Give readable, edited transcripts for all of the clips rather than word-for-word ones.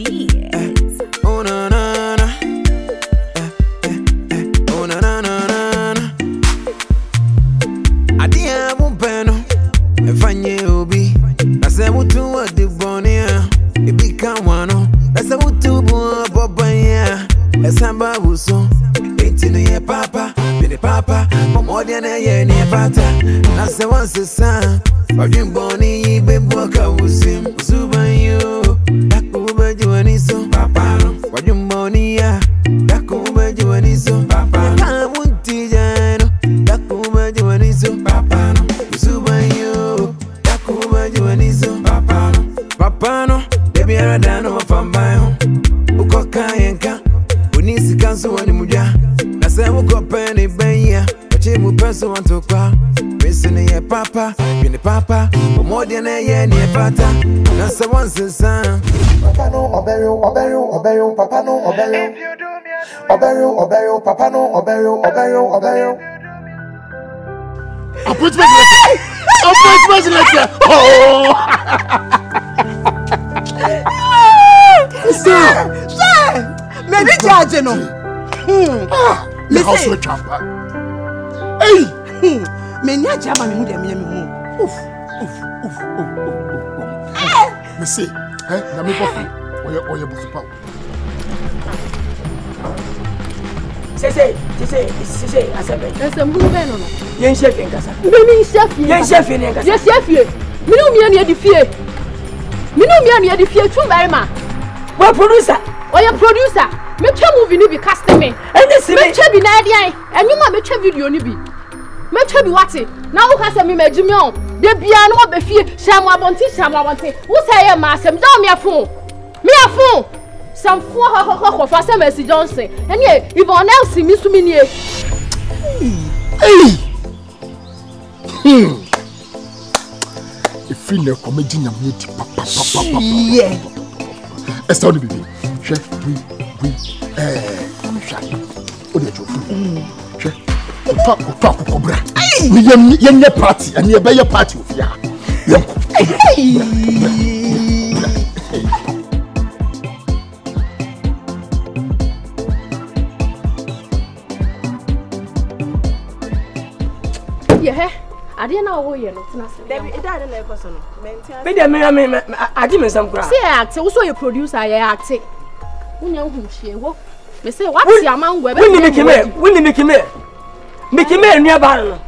beats. Oh na na na. Oh na na na na. Adia bumpeno. Efanye obi. Nase mutu wa de bonia. Ibi kanwano. Nase mutu bu bobanya. Esamba buso. Etinu ye papa. Bini papa. Momodia na ye ni pata. Nase wanse sa. Wajin boni ibe boka usim. Usubanyo. Dakuba juaniso. Papa no. Wajin boni ya. Dakuba juaniso. Papa no. Kamunti jano. Dakuba juaniso. Papa no. Usubanyo. Dakuba juaniso. Papa no. Papa no. Baby aradano wafambayo. Ukoka yenka. Unisi kansu wani muja. Nase uko peni benya. Wachimu peso wantokwa. Missing ye papa, bini papa, more than a year near pata. Nasa once a son. Papa no obeyo, papa no obeyo. Obeyo, papa no obeyo. Appointment letter. Oh! Sir! Maybe charge no. The house will chamber. Hey! Menya jama me hu dem me hu. Me say, na me bofu. Oye bofu pa. Say, asabe. Nsem hu be no no. Yen chef en kasa. Me ni chef. Yen chef en kasa. Yes chef. Me no me na di fie. Me no me na di fie too very ma. What producer? Oye producer. Me twa movie ni bi cast me. And this me twa bi na adian. Enuma me twa video ni bi. Me twa bi wate. Na wo ka se me magimi on. De bia no be fie. Shamu abonti. Wo say e ma asem. Da me afun. Me afun. Some four ho for some Mercy Johnson. And ye, if on else see me to me near. If you know comedy, I'm here to papa. Yeah. It's not the baby. Chef, we, what did you do? Chef, talk, cobra. Me party, and you buy your party with ya. Yeah, I didn't know who you're not. Baby, it died in a person. Be there, I didn't some cry. Say, act, also your producer, I act. Who know who she was? Me say, what's your man? When you make him near Baron.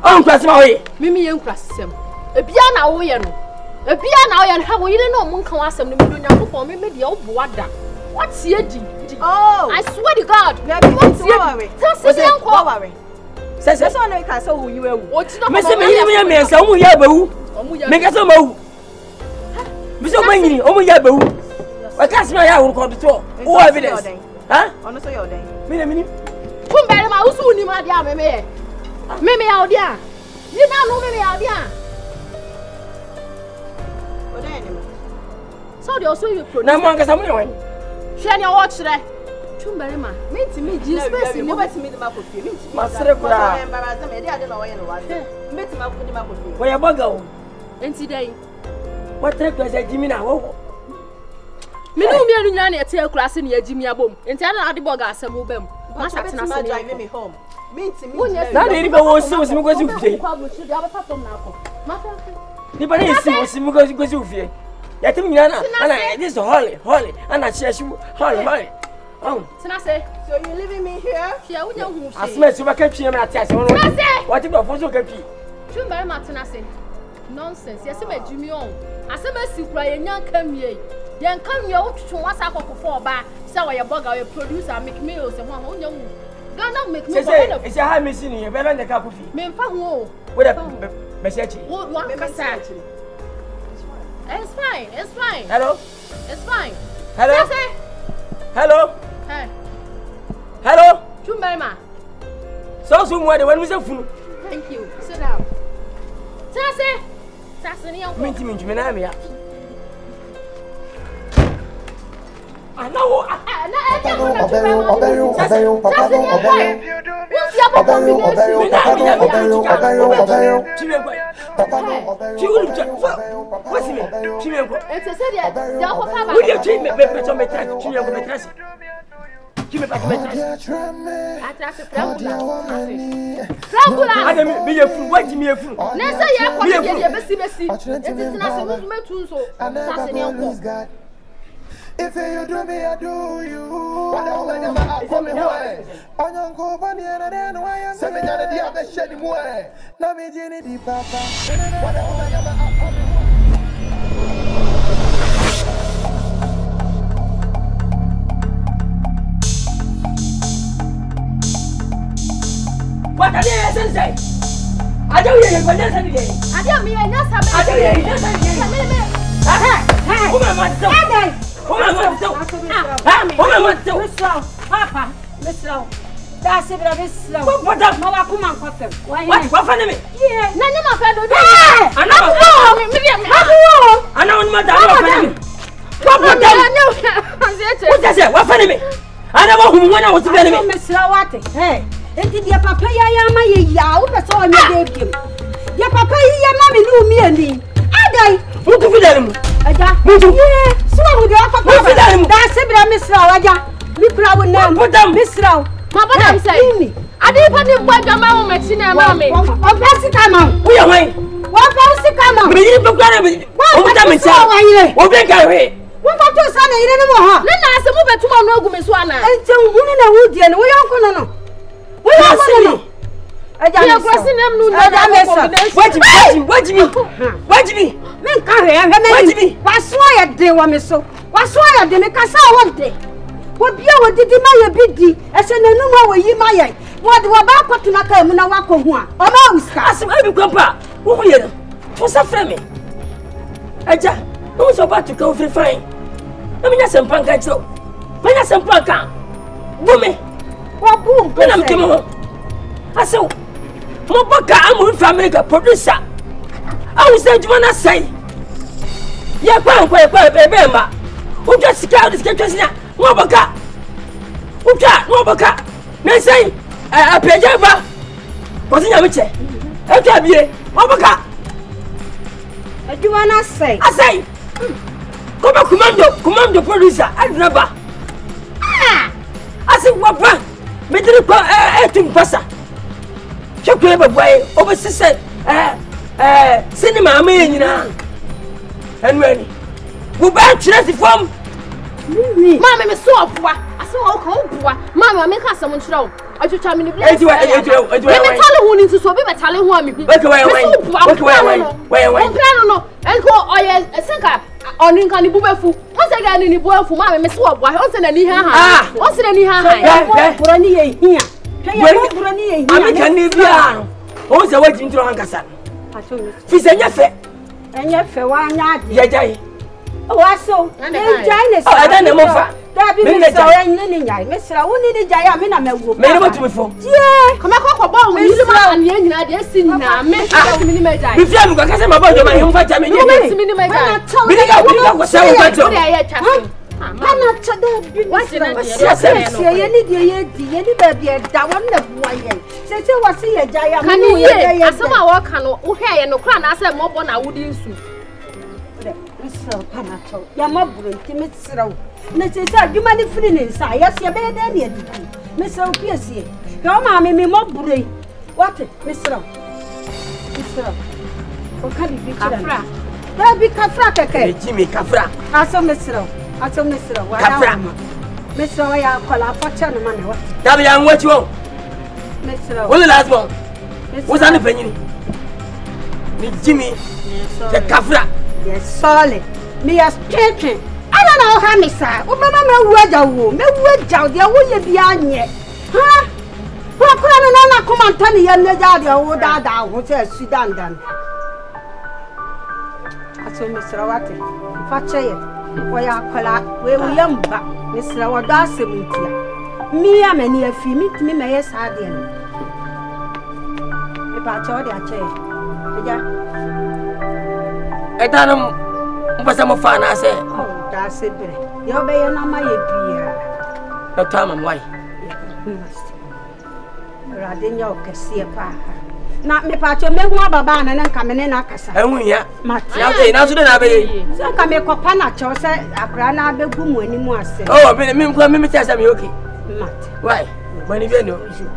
Oh, press my way. Mimi, you press him. A piano, a piano, and how you know, Monk was some new for me, maybe old water. What's your G? Oh, I swear to God, what's your worry? Says that's all I can say who you were. What's not me, some who yabu. Make us a mo. Mr. Many, oh, yabu. I can't smell out of the door. Oh, evidence. Huh? Honestly, your day. Minute. Come back, my house, you might have me. Maybe out there. You don't know me out there. So they also you produce. Now, Monk, someone. Share your watch today. Chumberima, me to me, Jesus, never to me the map of you. Master, where you go? And today, what type was a Jimmy now? Me no me any a class in your Jimmy Abom. And tell the bogas and move them. Master driving me home. Me to me. That didn't go so because you say. Nobody is because you fear. Yet, this is Holly, and I share you, Holly. Oh, so you leaving me here? I smell you back at you and I tell you what you got for so good. Chumber Martinase. Nonsense, yes, I met Jimmy on. I said, I see cry and young come here. Then come your to one sack of 4 bar, so I bug our producer, make meals and one whole young. Gonna make me it's a high missing here, better than the cup of tea. Men found with a message. What message? It's fine. Hello? It's fine. Hello? Hey. Hello? Chumberma. So somewhere when we say food. Thank you. Sit down. Sassy. Mintimia. I know. Obeyo. Papa no obero. She will check. What's it? She will go. It's a city. The whole family. Will you treat me better to me? She will go better. Give me back my dress. Frangula. I don't be a fool. Wait me a fool. Next year, you are Bessie. It is not a movement to so. If you do me, I do you. Onyanko bani na den wa ya. Se me nyane dia be shedi mu e. Na me jini di papa. What are you saying? I don't hear you. What are you saying? I don't mean nothing. I don't hear you. Hey, woman, what's up? Woman, what's up? Woman, what's up? Papa, Miss Low. That's it, Miss Low. What up? Mama, come on, Coffin. What for me? Yeah, none of my friends. I know, madam. What does it? What for me? I never who when I was telling me. Miss Lawati. Hey, and did your papa, Yama, Yaw, that's all I gave him. Your papa, Yamma, knew me and me. I die. Who could them? I got me to hear. So with your papa, that's it, Miss Law. We crowd now. Put them, Miss Law. My brother said me. I didn't put the boy your mama, Maxine, mammy. What fancy come on? We are way. What fancy come on? We didn't look at me. What damage? What big away? What about your son? You don't know. Then I said, move to my room, Miss Wana. And so, who in the wood, and we are going to know. We are going to know. I don't know. What do you mean? Men carry a remedy. What's why I did want me so? What's why I didn't cast out one day? What you did my biddy? As in the no way you my what do about to not come now? Or most cast every grandpa. Who are what's up for me? I just was about to go for fine. Let me just some punk. I told when I some punk. Woman, what boom? When I'm coming home, I saw Mobaka, I'm with family producer. I was saying to one I say, yeah, baby, who just scout this kitchen? Mobaka, who got Mobaka? May say, I pay Java. What's in your chair? I can't be Mobaka. What do you want to say? I say, come on, commando producer, I never. I said, what brand? Me didn't go to Passa. You came away over said, cinema, me, and when we back to the form. Mamma, Miss Swap, I saw cold. Mamma, make us someone show. I just tell me the place. Let me tell you who needs to swap him. Tell him who I'm and go, oh, yes, a sinker on in Candy Bufu. Once again in the boy for Mamma, Miss Swap, why, once in any hand, once in any hand, here. I can live here. Also, waiting to Ankasa. She's a yafe. And yet, for 1 yard, Yajay. Oh, I saw. I don't know. That be Miss Miss only the Jayamina Mel. Maybe to before. Yeah, come on, Miss and Yen, I just seen now. Miss Minimay. If you have got some about my home, I mean, you Minimay. I'm not today. What's the I told Mr. Mr. I call our fortune money. What you want? Mr. What the last one? What's on the penny? Jimmy, the Kafra. Yes, solid. Me as speaking. I don't know how many sir. Oh, Mamma, where the woman, where Jow, there will be on yet. Huh? What can I come and tell me? And the daddy, old dad, who says Sudan done. I told Mr. Watty, Fatcher. Why I call out where we am back, Mr. Wadassi. Me, I'm a near female, me, my yes, I did. If I told you, I don't know what fun I say. Oh, that's it. You'll be an on my ear. No time, I'm white. Radin, you can see a pack. Na me pacho me hu ababa na nka me ne na akasa. Ehun ya. Mate. Na dey na so dey na be. So nka me kopa na cho se akra na abegu mu animu ase. Oh, be me nkwa me tell say me okay. Mate. Why? Money be no issue.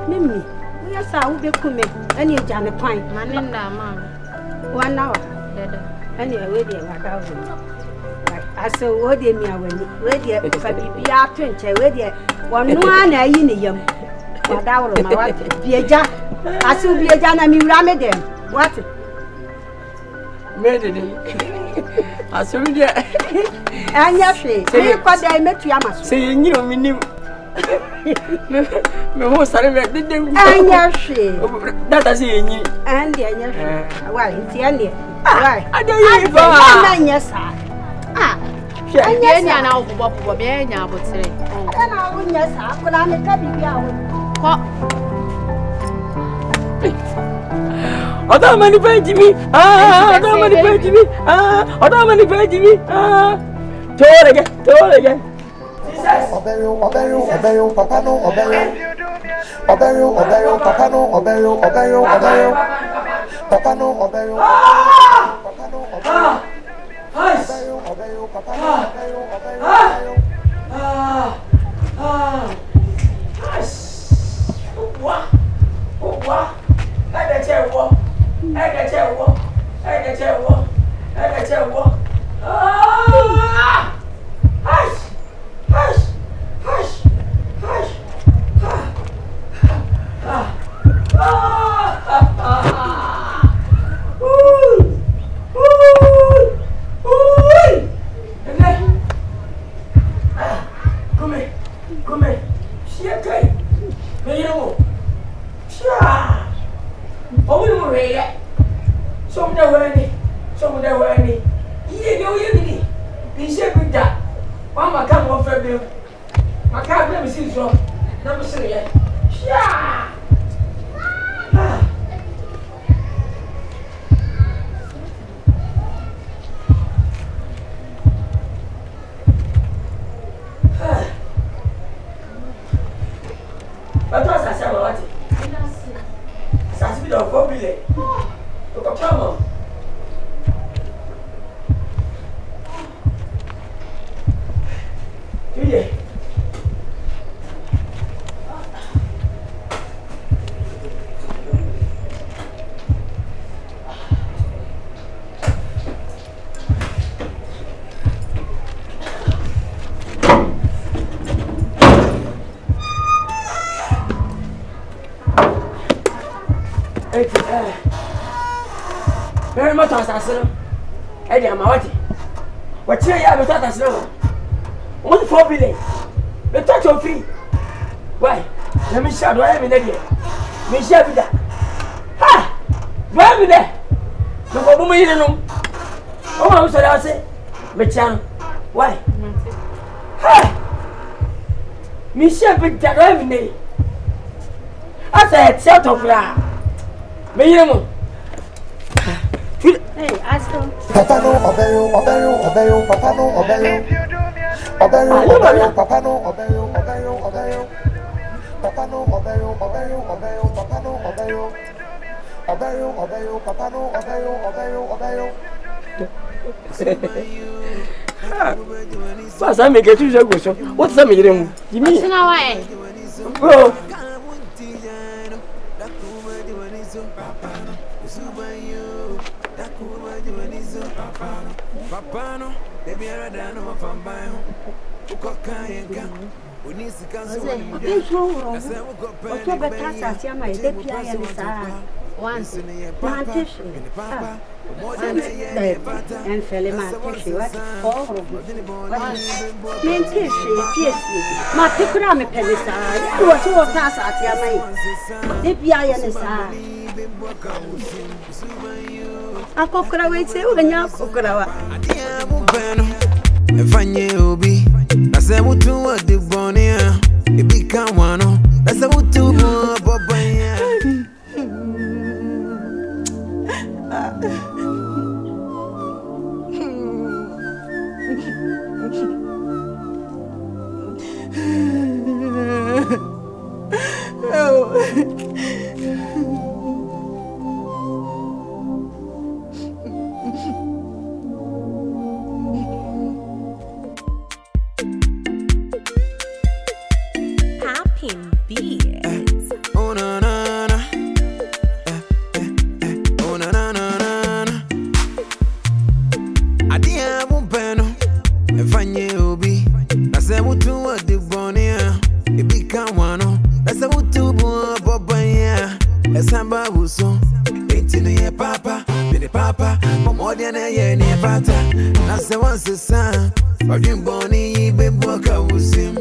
Mimi, we asa wo be kume. Ani eja ne kwan. Mane nda ma. Wana wa. Deda. Ani we dey wada wo. Ase wo dey mi awani. We dey fa bibia to nche we dey wonu ana yi ne yam. Wada wo ma wa bieja. Ase bieja na mi wura me dem. What? Me dey. Ase mi dey. Anya hwe. Me ko dey metu amaso. Say yin o minim. Me ho sare me de dem. Anya hwe. Data say yin. Andi anya hwe. Wa nti ande. Wa. Ade yi ba. Na nya sa. Ah. Anya nya na obobo be nya abotre. Na wo nya sa ko na me ka bibia wo. Ko Oda mani page me. Oda mani page me. Oda mani page me. Tore again. Jesus. Obeyo, papa no, obeyo, papa no, obeyo. Papa no, obeyo. Papa no, obeyo. Obeyo, papa no, obeyo. What? I tell what? Come here. Shit, oh, no, really. Some the way. You be shaping that. One my come off a bill. My car never sees so. Never see it. Yeah. But what's I said about it? That's been a popular. Look, come on. Yeah. Very much assassin. Eddie, I'm out. What's your yard without us now? Only 4 billion. The touch of fee. Why? Let me shout. Do I have an idea? Me share with that. Ha! Do I have there? No problem. You know. Oh, I'm sorry. I say, Mechan. Why? Ha! Me share with that. Do I have an idea? I said, shout of la. Me, you know. Hey, Aston. Papa no, obeyo, papa no, obeyo. Obeyo, papa no, obeyo. Papa no, obeyo, papa no, obeyo. Obeyo, papa no, obeyo. Mas I make a two question. What's the meaning? You mean? why? Bro. Papano, they be a dano of a bio. Ukaka, Unisi Council. What's your better? I my deputy once. Papa. And fell my tissue. What? Men tissue, my picram pelissa. You are so fast at your mind. Deputy, I am a cockra waits when you're cockra. If I knew be, I said, what to what the bonnie, it become one. I said, what to buso. Eti no ye papa, me the papa. More than a year near pata. Nasa once a son. Or you born in Babuaka was him.